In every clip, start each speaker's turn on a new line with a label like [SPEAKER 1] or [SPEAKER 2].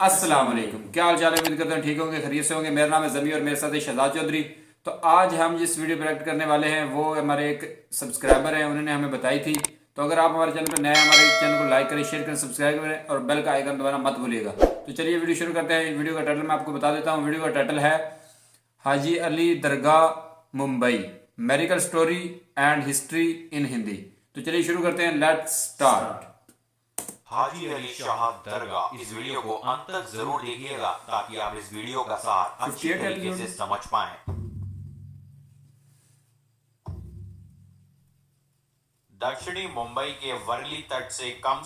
[SPEAKER 1] अस्सलाम वालेकुम, क्या हाल चाल है। उम्मीद करते हैं ठीक होंगे, खैरियत से होंगे। मेरा नाम है जमी और मेरे साथ है शहजाद चौधरी। तो आज हम जिस वीडियो पर एक्ट करने वाले हैं वो हमारे एक सब्सक्राइबर हैं, उन्होंने हमें बताई थी। तो अगर आप हमारे चैनल पर नए हैं, हमारे चैनल को लाइक करें, शेयर करें, सब्सक्राइब करें और बेल का आइकन दबाना मत भूलिएगा। तो चलिए वीडियो शुरू करते हैं। वीडियो का टाइटल मैं आपको बता देता हूँ। वीडियो का टाइटल है Haji Ali Dargah Mumbai, medical story and history in Hindi. तो चलिए शुरू करते हैं, लेट्स स्टार्ट।
[SPEAKER 2] हाजी अली शाह दरगाह। इस वीडियो को अंत तक जरूर देखिएगा ताकि आप इस वीडियो का सार अच्छी
[SPEAKER 1] 58
[SPEAKER 2] तरीके से
[SPEAKER 1] एपिसोड।
[SPEAKER 2] समझ पाएं। दक्षिणी मुंबई के वर्ली तट से कम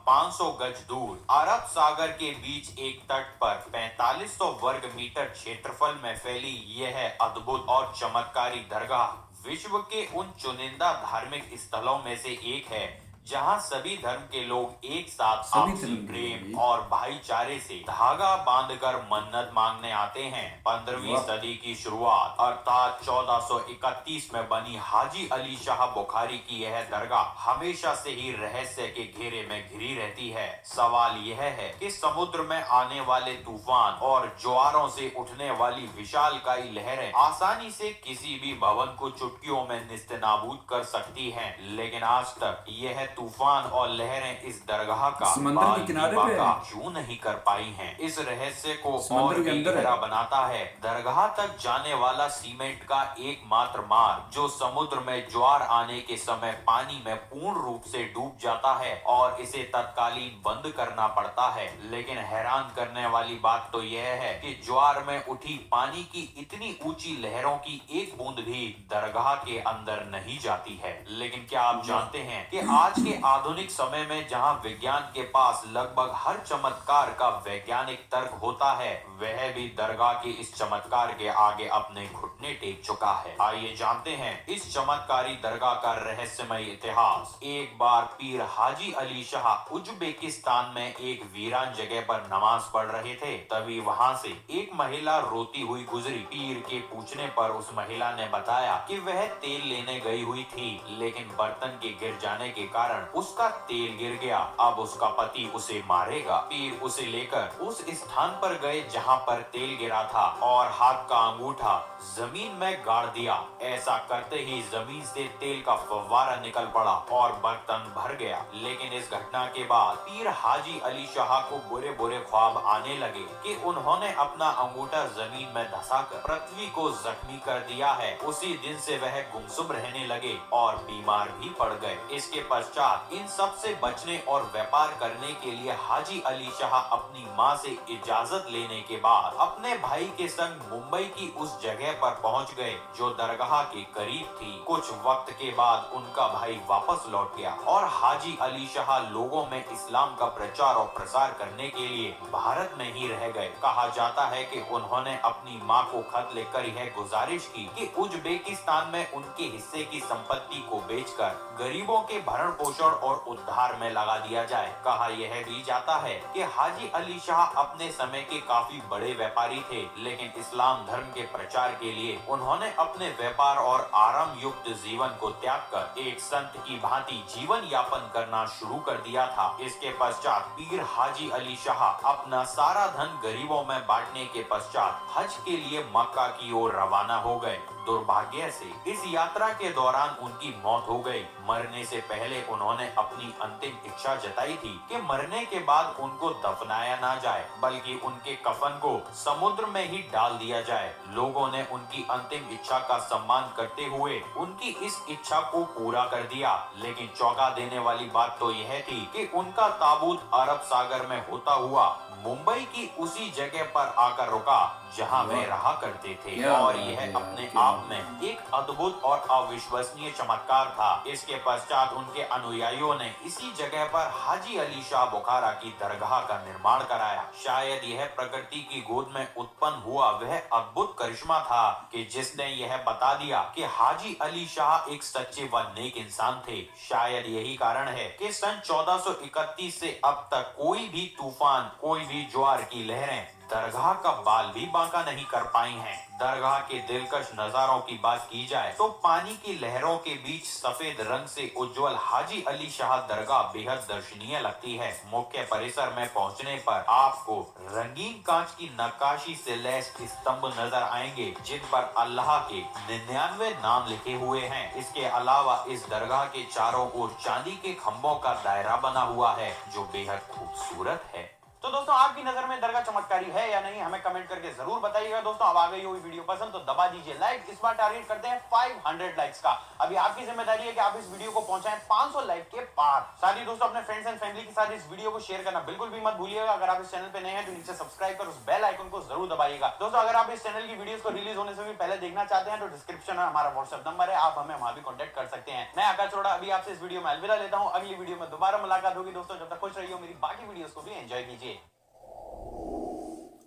[SPEAKER 2] 500 गज दूर अरब सागर के बीच एक तट पर 4500 वर्ग मीटर क्षेत्रफल में फैली यह अद्भुत और चमत्कारी दरगाह विश्व के उन चुनिंदा धार्मिक स्थलों में से एक है जहां सभी धर्म के लोग एक साथ आपसी प्रेम और भाईचारे से धागा बांधकर मन्नत मांगने आते हैं। 15वीं सदी की शुरुआत अर्थात 1431 में बनी हाजी अली शाह बुखारी की यह दरगाह हमेशा से ही रहस्य के घेरे में घिरी रहती है। सवाल यह है कि समुद्र में आने वाले तूफान और ज्वारों से उठने वाली विशालकाय लहरें आसानी से किसी भी भवन को चुटकियों में निस्तेनाबूद कर सकती हैं, लेकिन आज तक यह तूफान और लहरें इस दरगाह का
[SPEAKER 1] समंदर के किनारे पे
[SPEAKER 2] क्यों नहीं कर पाई हैं? इस रहस्य को और
[SPEAKER 1] समंदर के
[SPEAKER 2] भी
[SPEAKER 1] अंदर
[SPEAKER 2] गहरा
[SPEAKER 1] है।
[SPEAKER 2] बनाता है दरगाह तक जाने वाला सीमेंट का एकमात्र मार्ग जो समुद्र में ज्वार आने के समय पानी में पूर्ण रूप से डूब जाता है और इसे तत्कालीन बंद करना पड़ता है। लेकिन हैरान करने वाली बात तो यह है कि ज्वार में उठी पानी की इतनी ऊंची लहरों की एक बूंद भी दरगाह के अंदर नहीं जाती है। लेकिन क्या आप जानते हैं कि आज के आधुनिक समय में जहां विज्ञान के पास लगभग हर चमत्कार का वैज्ञानिक तर्क होता है, वह भी दरगाह के इस चमत्कार के आगे अपने घुटने टेक चुका है। आइए जानते हैं इस चमत्कारी दरगाह का रहस्यमय इतिहास। एक बार पीर हाजी अली शाह उज्बेकिस्तान में एक वीरान जगह पर नमाज पढ़ रहे थे। तभी वहां से एक महिला रोती हुई गुजरी। पीर के पूछने पर उस महिला ने बताया कि वह तेल लेने गई हुई थी, लेकिन बर्तन के गिर जाने के कारण उसका तेल गिर गया। अब उसका पति उसे मारेगा। पीर उसे लेकर उस स्थान पर गए जहां पर तेल गिरा था और हाथ का अंगूठा जमीन में गाड़ दिया। ऐसा करते ही जमीन से तेल का फव्वारा निकल पड़ा और बर्तन भर गया। लेकिन इस घटना के बाद पीर हाजी अली शाह को बुरे बुरे ख्वाब आने लगे कि उन्होंने अपना अंगूठा जमीन में धंसाकर पृथ्वी को जख्मी कर दिया है। उसी दिन से वह गुमसुम रहने लगे और बीमार भी पड़ गए। इसके पश्चात इन सब से बचने और व्यापार करने के लिए हाजी अली शाह अपनी मां से इजाजत लेने के बाद अपने भाई के संग मुंबई की उस जगह पर पहुंच गए जो दरगाह के करीब थी। कुछ वक्त के बाद उनका भाई वापस लौट गया और हाजी अली शाह लोगों में इस्लाम का प्रचार और प्रसार करने के लिए भारत में ही रह गए। कहा जाता है कि उन्होंने अपनी मां को खत लिखकर यह गुजारिश की कि उज्बेकिस्तान में उनके हिस्से की संपत्ति को बेचकर गरीबों के भरण पोषण और उद्धार में लगा दिया जाए। कहा यह भी जाता है कि हाजी अली शाह अपने समय के काफी बड़े व्यापारी थे, लेकिन इस्लाम धर्म के प्रचार के लिए उन्होंने अपने व्यापार और आराम युक्त जीवन को त्याग कर एक संत की भांति जीवन यापन करना शुरू कर दिया था। इसके पश्चात पीर हाजी अली शाह अपना सारा धन गरीबों में बांटने के पश्चात हज के लिए मक्का की ओर रवाना हो गए। दुर्भाग्य से इस यात्रा के दौरान उनकी मौत हो गई। मरने से पहले उन्होंने अपनी अंतिम इच्छा जताई थी कि मरने के बाद उनको दफनाया ना जाए, बल्कि उनके कफन को समुद्र में ही डाल दिया जाए। लोगों ने उनकी अंतिम इच्छा का सम्मान करते हुए उनकी इस इच्छा को पूरा कर दिया। लेकिन चौंका देने वाली बात तो यह थी कि उनका ताबूत अरब सागर में होता हुआ मुंबई की उसी जगह पर आकर रुका जहां वे रहा करते थे। और यह अपने आप में एक अद्भुत और अविश्वसनीय चमत्कार था। इसके पश्चात उनके अनुयायियों ने इसी जगह पर हाजी अली शाह बुखारा की दरगाह का निर्माण कराया। शायद यह प्रकृति की गोद में उत्पन्न हुआ वह अद्भुत करिश्मा था कि जिसने यह बता दिया कि हाजी अली शाह एक सच्चे व नेक इंसान थे। शायद यही कारण है कि सन 1431 से अब तक कोई भी तूफान, कोई भी ज्वार की लहरें दरगाह का बाल भी बांका नहीं कर पाई हैं। दरगाह के दिलकश नजारों की बात की जाए तो पानी की लहरों के बीच सफेद रंग से उज्जवल हाजी अली शाह दरगाह बेहद दर्शनीय लगती है। मुख्य परिसर में पहुंचने पर आपको रंगीन कांच की नक्काशी से लैस स्तंभ नजर आएंगे, जिन पर अल्लाह के 99 नाम लिखे हुए हैं। इसके अलावा इस दरगाह के चारों ओर चांदी के खंभों का दायरा बना हुआ है, जो बेहद खूबसूरत है। तो दोस्तों, आपकी नजर में दरगाह चमत्कारी है या नहीं, हमें कमेंट करके जरूर बताइएगा। दोस्तों, अब आ गई होगी वीडियो पसंद तो दबा दीजिए लाइक। इस बार टारगेट करते हैं 500 लाइक्स का। अभी आपकी जिम्मेदारी है कि आप इस वीडियो को पहुंचाएं 500 लाइक के पार। साथ ही दोस्तों, अपने फ्रेंड्स एंड फैमिली के साथ इस वीडियो को शेयर करना बिल्कुल भी मत भूलिएगा। अगर आप इस चैनल पे नए हैं तो नीचे सब्सक्राइब कर उस बेल आइकन को जरूर दबाइएगा। दोस्तों, अगर आप इस चैनल की वीडियोस को रिलीज होने से भी पहले देखना चाहते हैं तो डिस्क्रिप्शन में हमारा व्हाट्सएप नंबर है, आप हमें वहां भी कॉन्टेक्ट कर सकते हैं। मैं आकाश अरोड़ा अभी आपसे इस वीडियो में अलविदा लेता हूं। अगली वीडियो में दोबारा मुलाकात होगी। दोस्तों, जब तक खुश रहिए, मेरी बाकी वीडियोस को भी एंजॉय कीजिए।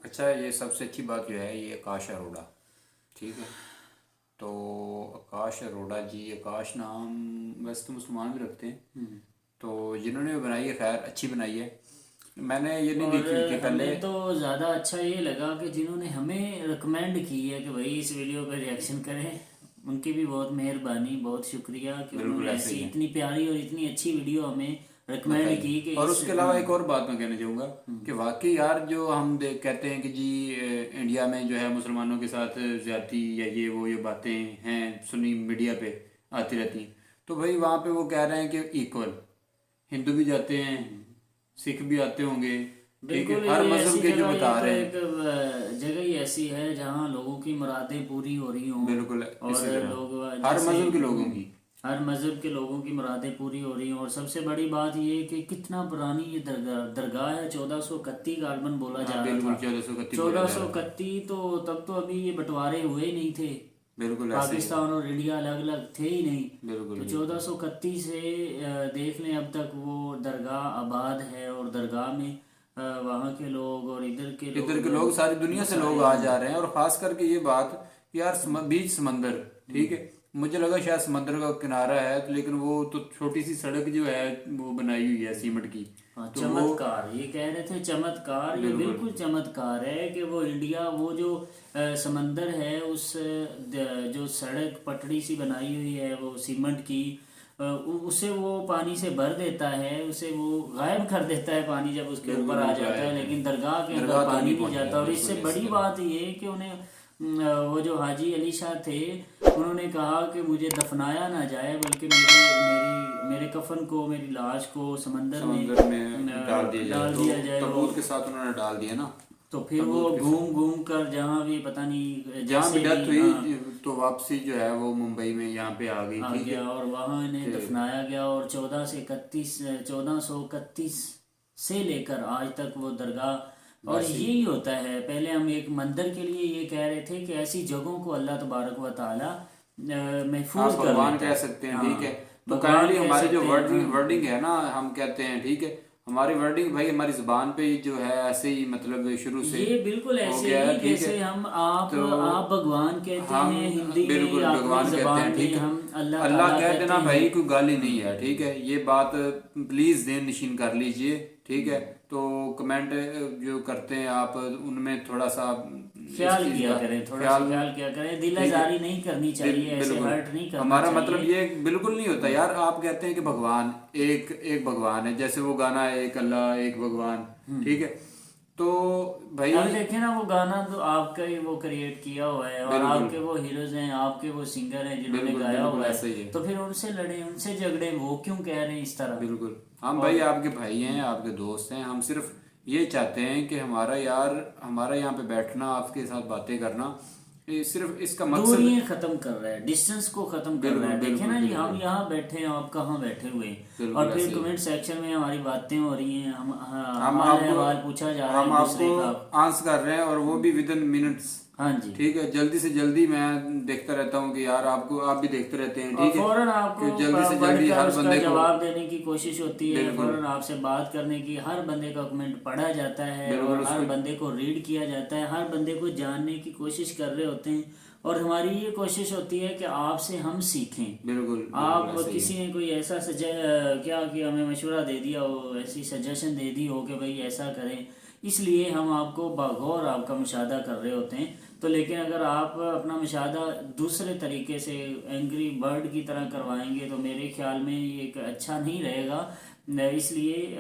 [SPEAKER 1] अच्छा, ये सबसे अच्छी बात जो है ये आकाश अरोड़ा, ठीक है। तो आकाश अरोड़ा जी, आकाश नाम वैसे तो मुसलमान भी रखते हैं, तो जिन्होंने बनाई है खैर अच्छी बनाई है। मैंने ये नहीं देखी थी पहले।
[SPEAKER 3] हमें तो ज़्यादा अच्छा ये लगा कि जिन्होंने हमें रिकमेंड की है कि भाई इस वीडियो पर रिएक्शन करें, उनकी भी बहुत मेहरबानी, बहुत शुक्रिया कि उन्होंने ऐसी इतनी प्यारी और इतनी अच्छी वीडियो हमें रिकमेंड की कि
[SPEAKER 1] और उसके अलावा एक और बात मैं कहना चाहूँगा कि वाकई यार जो हम कहते हैं कि जी इंडिया में जो है मुसलमानों के साथ ज्यादती या ये बातें हैं सुन्नी मीडिया पे आती रहती हैं, तो भाई वहाँ पे वो कह रहे हैं कि इक्वल हिंदू भी जाते हैं, सिख भी आते होंगे, ठीक है। हर मजहब के जो बता रहे हैं,
[SPEAKER 3] एक जगह ही ऐसी है जहाँ लोगों की मुरादें पूरी हो रही हों।
[SPEAKER 1] बिल्कुल
[SPEAKER 3] और लोग
[SPEAKER 1] हर मजहब के लोगों की
[SPEAKER 3] हर मज़हब के लोगों की मुरादें पूरी हो रही हैं। और सबसे बड़ी बात ये है कि कितना पुरानी ये दरगाह है। 1431 का आलमन बोला जा रहा था। 1431 तो तब तो अभी ये बंटवारे हुए नहीं थे,
[SPEAKER 1] बिल्कुल
[SPEAKER 3] पाकिस्तान और इंडिया अलग अलग थे ही नहीं।
[SPEAKER 1] बिल्कुल
[SPEAKER 3] तो 1431 से देख लें अब तक वो दरगाह आबाद है। और दरगाह में वहाँ के लोग और इधर के लोग
[SPEAKER 1] सारी दुनिया से लोग आ जा रहे हैं। और खास करके ये बात यार बीच समंदर, ठीक है, मुझे लगा शायद समंदर का किनारा है, तो लेकिन वो तो छोटी सी सड़क जो है वो बनाई हुई है सीमेंट की। तो
[SPEAKER 3] चमत्कार, ये कह रहे थे चमत्कार, ये बिल्कुल चमत्कार है कि वो इंडिया वो जो समंदर है उस जो सड़क पटड़ी सी बनाई हुई है वो सीमेंट की, उसे वो पानी से भर देता है, उसे वो गायब कर देता है पानी जब उसके ऊपर आ जाता है, लेकिन दरगाह के अंदर पानी नहीं जाता। और इससे बड़ी बात ये कि उन्हें वो जो हाजी अली शाह थे उन्होंने कहा कि मुझे दफनाया ना जाए, बल्कि मेरे कफन को, मेरी लाश को समंदर में
[SPEAKER 1] डाल दिया जाए।
[SPEAKER 3] ताबूत
[SPEAKER 1] के साथ उन्होंने डाल दिया ना।
[SPEAKER 3] तो फिर वो घूम कर जहाँ भी पता नहीं
[SPEAKER 1] जहाँ भी डेथ हुई तो वापसी जो है वो मुंबई में यहाँ पे आ गई,
[SPEAKER 3] और वहाँ इन्हें दफनाया गया। और 1431 से लेकर आज तक वो दरगाह, और यही होता है। पहले हम एक मंदिर के लिए ये कह रहे थे कि ऐसी जगहों को अल्लाह तबारक व तआला महफूज कर
[SPEAKER 1] भगवान कह सकते हैं, ठीक है। तो काइंडली हमारी जो वर्डिंग है ना, हम कहते हैं, ठीक है, हमारी वर्डिंग भाई हमारी जुबान पे ही जो है ऐसे ही मतलब शुरू से
[SPEAKER 3] ये बिल्कुल ऐसे ही जैसे हम आप भगवान कहते हैं हिंदी में,
[SPEAKER 1] बिल्कुल भगवान कहते हैं, ठीक है। अल्लाह कह देना भाई कोई गाली नहीं है, ठीक है। ये बात प्लीज ध्यान नशीन कर लीजिए, ठीक है। तो कमेंट जो करते हैं आप उनमें थोड़ा सा
[SPEAKER 3] ख्याल किया करें, ख्याल किया करें, दिलजारी नहीं करनी चाहिए, ऐसे हर्ट नहीं करना
[SPEAKER 1] हमारा
[SPEAKER 3] चाहिए।
[SPEAKER 1] मतलब ये बिल्कुल नहीं होता यार। आप कहते हैं कि भगवान एक भगवान है, जैसे वो गाना है एक अल्लाह एक भगवान, ठीक है। तो भाई
[SPEAKER 3] अब देखे ना वो गाना तो आपका ही वो क्रिएट किया हुआ है और आपके वो हीरोज हैं, आपके वो सिंगर हैं जिन्होंने गाया हुआ है, तो फिर उनसे लड़े, उनसे झगड़े, वो क्यों कह रहे हैं इस तरह।
[SPEAKER 1] बिल्कुल हम भाई आपके भाई हैं, आपके दोस्त हैं। हम सिर्फ ये चाहते हैं कि हमारा यहाँ पे बैठना, आपके साथ बातें करना, सिर्फ इसका मकसद
[SPEAKER 3] दूरियां खत्म कर रहा है, डिस्टेंस को खत्म कर रहा है। देखे ना जी, हम यहाँ बैठे हैं, आप कहाँ बैठे हुए हैं, और फिर कमेंट सेक्शन में हमारी बातें हो रही हैं, हम सवाल पूछा जा रहा है,
[SPEAKER 1] हम आपको आंसर कर रहे हैं और वो भी विद इन मिनट्स।
[SPEAKER 3] हाँ जी,
[SPEAKER 1] ठीक है, जल्दी से जल्दी मैं देखता रहता हूँ कि यार आप भी देखते रहते हैं, ठीक है।
[SPEAKER 3] फौरन आपको
[SPEAKER 1] जल्दी से जल्दी हर बंदे को
[SPEAKER 3] जवाब देने की कोशिश होती है, फौरन आपसे बात करने की, हर बंदे का कमेंट पढ़ा जाता है और हर बंदे को रीड किया जाता है, हर बंदे को जानने की कोशिश कर रहे होते हैं। और हमारी ये कोशिश होती है कि आपसे हम सीखें।
[SPEAKER 1] बिल्कुल
[SPEAKER 3] आप किसी ने कोई ऐसा क्या कि हमें मशवरा दे दिया हो, ऐसी सजेशन दे दी हो कि भाई ऐसा करें इसलिए हम आपको बगौर आपका मुशाहदा कर रहे होते हैं। तो लेकिन अगर आप अपना मुशाहदा दूसरे तरीके से एंग्री बर्ड की तरह करवाएंगे तो मेरे ख्याल में ये एक अच्छा नहीं रहेगा। इसलिए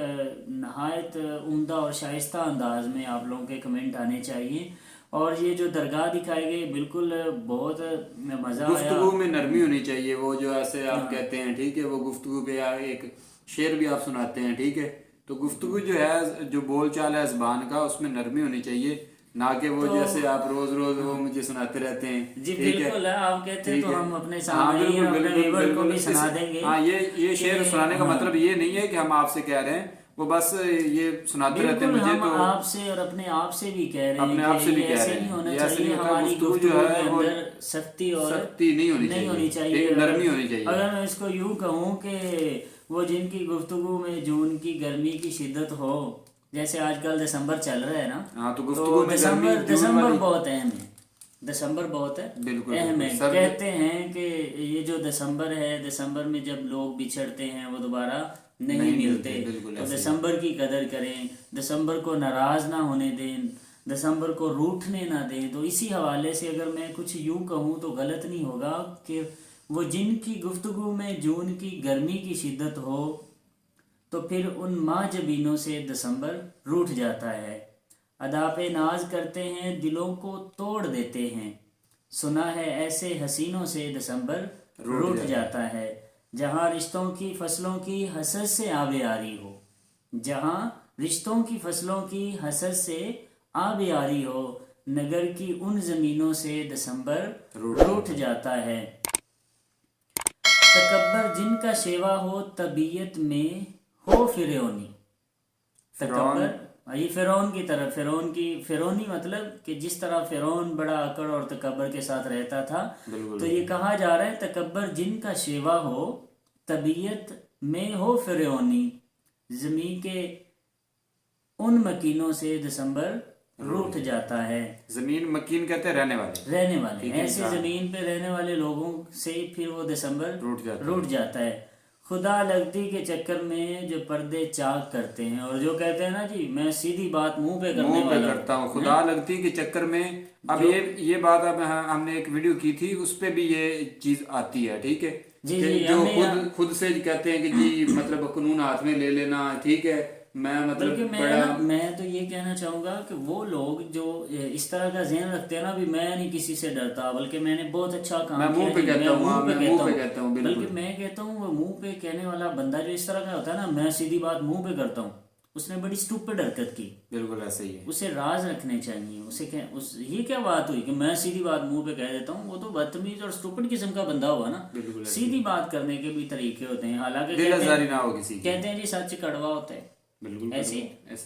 [SPEAKER 3] नहायत उम्दा और शाइस्ता अंदाज में आप लोगों के कमेंट आने चाहिए। और ये जो दरगाह दिखाई गई बिल्कुल बहुत मज़ा आया।
[SPEAKER 1] गुफ्तगू में नरमी होनी चाहिए, वो जो ऐसे आप कहते हैं, ठीक है, वो गुफ्तगू पे एक शेर भी आप सुनाते हैं, ठीक है, तो गुफ्तगू जो है, जो बोल चाल है ज़बान का, उसमें नरमी होनी चाहिए, ना कि वो जैसे आप रोज रोज वो मुझे सुनाते रहते हैं।
[SPEAKER 3] जी
[SPEAKER 1] ठीक
[SPEAKER 3] बिल्कुल है, आप कहते हैं तो हम अपने
[SPEAKER 1] हाँ,
[SPEAKER 3] सामने
[SPEAKER 1] बिल्कुल
[SPEAKER 3] अपने
[SPEAKER 1] बिल्कुल
[SPEAKER 3] व्यूअर को भी
[SPEAKER 1] बिल्कुल
[SPEAKER 3] सुना देंगे।
[SPEAKER 1] हाँ, ये शेर सुनाने का मतलब ये नहीं है कि हम आपसे कह रहे हैं, वो बस ये सुनाते रहते हैं
[SPEAKER 3] बिल्कुल
[SPEAKER 1] मुझे।
[SPEAKER 3] हम
[SPEAKER 1] तो
[SPEAKER 3] आपसे और अपने आप से भी कह रहे हैं
[SPEAKER 1] अपने आप से
[SPEAKER 3] कि
[SPEAKER 1] भी
[SPEAKER 3] ये
[SPEAKER 1] कह
[SPEAKER 3] ऐसे
[SPEAKER 1] रहे
[SPEAKER 3] नहीं
[SPEAKER 1] हैं,
[SPEAKER 3] होना
[SPEAKER 1] ये ऐसे
[SPEAKER 3] चाहिए।
[SPEAKER 1] नहीं होता,
[SPEAKER 3] हमारी
[SPEAKER 1] गुफ्तगू
[SPEAKER 3] गुफ्तगू
[SPEAKER 1] जो है
[SPEAKER 3] के
[SPEAKER 1] वो
[SPEAKER 3] अंदर सख्ती और
[SPEAKER 1] सख्ती नहीं होनी चाहिए, एक नरमी होनी चाहिए।
[SPEAKER 3] अगर मैं इसको यूं कहूँ कि वो जिनकी गुफ्तगू में जून की गर्मी की शिद्दत हो, जैसे आजकल दिसंबर चल रहा है ना,
[SPEAKER 1] हाँ, तो गुफ्तगू में
[SPEAKER 3] दिसंबर
[SPEAKER 1] जून वाली
[SPEAKER 3] बहुत अहम है। दिसंबर बहुत है
[SPEAKER 1] बिल्कुल
[SPEAKER 3] अहम है।
[SPEAKER 1] बिल्कुल।
[SPEAKER 3] कहते हैं कि ये जो दिसंबर है, दिसंबर में जब लोग बिछड़ते हैं वो दोबारा नहीं मिलते।
[SPEAKER 1] बिल्कुल
[SPEAKER 3] तो
[SPEAKER 1] ऐसे ही।
[SPEAKER 3] दिसंबर की कदर करें, दिसंबर को नाराज ना होने दें, दिसंबर को रूठने ना दें। तो इसी हवाले से अगर मैं कुछ यूं कहूँ तो गलत नहीं होगा कि वो जिनकी गुफ्तगू में जून की गर्मी की शिद्दत हो, तो फिर उन माँ जबीनों से दिसंबर रूठ जाता है। अदापे नाज करते हैं, दिलों को तोड़ देते हैं। सुना है ऐसे हसीनों से दिसंबर रूठ जाता है। जहाँ रिश्तों की फसलों की हसरत से आबेयारी हो, जहाँ रिश्तों की फसलों की हसरत से आबेयारी हो, नगर की उन जमीनों से दिसंबर रूठ जाता है। तकब्बर जिनका शेवा हो, तबीयत में हो फिरौनी। तकब्बर ये फिरौन की तरह, फिरौनी मतलब कि जिस तरह फिरौन बड़ा अकड़ और तकब्बर के साथ रहता था, तो ये कहा जा रहा है तकब्बर जिनका शेवा हो, तबीयत में हो फिरौनी, जमीन के उन मकीनों से दिसंबर रूठ जाता है।
[SPEAKER 1] जमीन मकीन कहते हैं रहने वाले
[SPEAKER 3] ऐसे जमीन पे रहने वाले लोगों से फिर वो दिसंबर रूठ जाता है। खुदा लगती के चक्कर में जो पर्दे चाक करते हैं, और जो कहते हैं ना जी, मैं सीधी बात मुंह पे
[SPEAKER 1] करता हूँ, खुदा लगती के चक्कर में। अब ये बात अब हमने एक वीडियो की थी, उस पे भी ये चीज आती है, ठीक है,
[SPEAKER 3] जी
[SPEAKER 1] कि
[SPEAKER 3] जी,
[SPEAKER 1] जो खुद से कहते हैं कि जी मतलब कानून हाथ में ले लेना, ठीक है, मैं मतलब
[SPEAKER 3] बल्कि मैं तो ये कहना चाहूंगा कि वो लोग जो इस तरह का ज़हन रखते हैं ना, भी मैं नहीं किसी से डरता, बल्कि मैंने बहुत अच्छा काम किया,
[SPEAKER 1] मुंह पे कहता हूँ,
[SPEAKER 3] बल्कि मैं कहता हूँ वो मुंह पे कहने वाला बंदा जो इस तरह का होता है ना, मैं सीधी बात मुंह पे करता हूँ, उसने बड़ी स्टूपिड हरकत की।
[SPEAKER 1] बिल्कुल ऐसे ही है।
[SPEAKER 3] उसे राज रखने चाहिए। ये क्या बात हुई कि मैं सीधी बात मुंह पे कह देता हूँ? वो तो बदतमीज और स्टूपिड किस्म का बंदा हुआ ना। सीधी बात करने के भी तरीके होते हैं, हालांकि कहते हैं जी सच कड़वा होता है, ऐसे,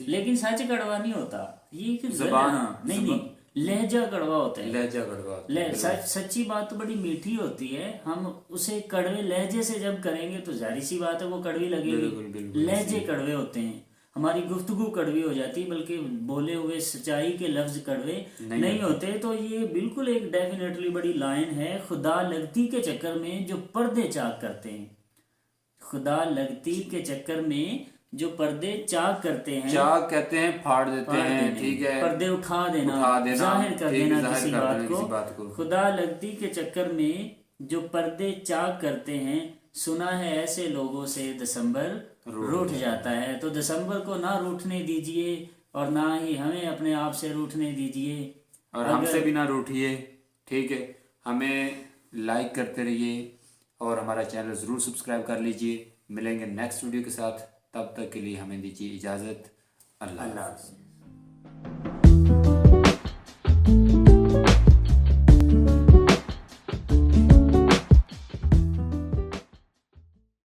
[SPEAKER 3] लेकिन सच कड़वा नहीं होता, ये नहीं, लहजा कड़वा होता है। सच्ची बात तो बड़ी मीठी होती है, हम उसे कड़वे लहजे से जब करेंगे तो जाहिर सी बात है वो कड़वी लगेगी। लहजे कड़वे होते हैं, हमारी गुफ्तगू कड़वी हो जाती है, बल्कि बोले हुए सच्चाई के लफ्ज कड़वे नहीं होते। तो ये बिल्कुल एक डेफिनेटली बड़ी लाइन है। खुदा लगती के चक्कर में जो पर्दे चाक करते हैं, खुदा लगती के चक्कर में जो पर्दे चाक करते हैं,
[SPEAKER 1] चाक कहते हैं फाड़ देते हैं, ठीक है,
[SPEAKER 3] पर्दे उठा देना, जाहिर कर देना किसी बात को। खुदा लगती के चक्कर में जो पर्दे चाक करते हैं, सुना है ऐसे लोगों से दिसंबर रूठ जाता है। तो दिसंबर को ना रूठने दीजिए, और ना ही हमें अपने आप से रूठने दीजिए,
[SPEAKER 1] और हमसे भी ना रूठिए, ठीक है। हमें लाइक करते रहिए और हमारा चैनल ज़रूर सब्सक्राइब कर लीजिए। मिलेंगे नेक्स्ट वीडियो के साथ, तब तक के लिए हमें दीजिए इजाज़त। अल्लाह हाफ़िज़।